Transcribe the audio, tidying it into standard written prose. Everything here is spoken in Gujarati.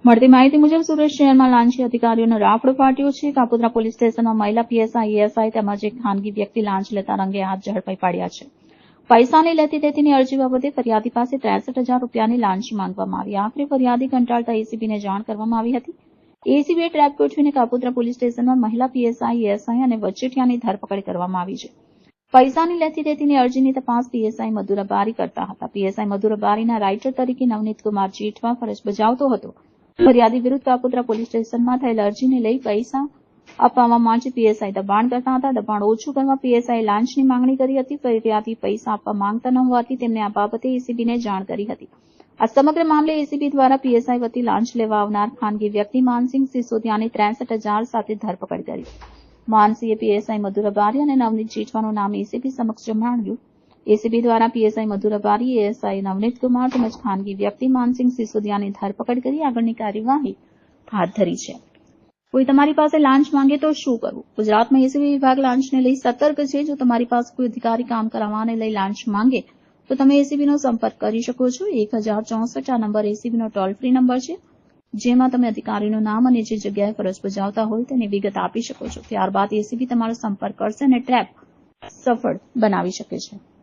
મળતી માહિતી મુજબ સુરત શહેરમાં લાંચી અધિકારીઓનો રાફડો ફાટ્યો છે। કાપોદ્રા પોલીસ સ્ટેશનમાં મહિલા પીએસઆઈ, એએસઆઈ તેમજ એક ખાનગી વ્યક્તિ લાંચ લેતા રંગે હાથ ઝડપાઈ પાડ્યા છે। પૈસાની લેતી દેતીની અરજી બાબતે ફરિયાદી પાસે 63,000 રૂપિયાની લાંચ માંગવામાં આવી। આખરે ફરિયાદી કંટાળતા એસીબીને જાણ કરવામાં આવી હતી। એસીબીએ ટ્રેપ ગોઠવીને કાપોદ્રા પોલીસ સ્ટેશનમાં મહિલા પીએસઆઈ, એએસઆઈ અને વચેટિયાની ધરપકડ કરવામાં આવી છે। પૈસાની લેતી દેતીની અરજીની તપાસ પીએસઆઈ મધુર અબારી કરતા હતા। પીએસઆઈ મધુર અબારીના રાઇટર તરીકે નવનીત કુમાર જેઠવા ફરજ બજાવતો હતો। ફરિયાદી વિરુદ્ધ કાપોદ્રા પોલીસ સ્ટેશનમાં થયેલ અરજીને લઈ પૈસા આપવા માટે પીએસઆઈ દબાણ કરતા હતા। દબાણ ઓછું કરવા પીએસઆઈ લાંચની માંગણી કરી હતી। ફરિયાદી પૈસા આપવા માંગતા ન હોવાથી તેમને આ બાબતે એસીબીને જાણ કરી હતી। આ સમગ્ર મામલે એસીબી દ્વારા પીએસઆઈ વતી લાંચ લેવા આવનાર ખાનગી વ્યક્તિ માનસિંહ સિસોદિયાની 63,000 સાથે ધરપકડ કરી। માનસિંહે પીએસઆઈ મધુર અબારી અને નવનીત જેઠવાનું નામ એસીબી સમક્ષ જણાવ્યું। એસીબી દ્વારા પીએસઆઈ મધુર અબારી, એએસઆઈ નવનીત કુમાર તેમજ ખાનગી વ્યક્તિ માનસિંહ સિસોદિયાની ધરપકડ કરી આગળની કાર્યવાહી હાથ ધરી છે। કોઈ તમારી પાસે લાંચ માંગે તો શું કરવું? ગુજરાતમાં એસીબી વિભાગ લાંચને લઈ સતર્ક છે। જો તમારી પાસે કોઈ અધિકારી કામ કરાવવાને લઈ લાંચ માંગે તો તમે એસીબીનો સંપર્ક કરી શકો છો। 1064 આ નંબર એસીબીનો ટોલ ફ્રી નંબર છે, જેમાં તમે અધિકારીનું નામ અને જે જગ્યાએ ફરજ બજાવતા હોય તેની વિગત આપી શકો છો। ત્યારબાદ એસીબી તમારો સંપર્ક કરશે અને ટ્રેપ સફળ બનાવી શકે છે।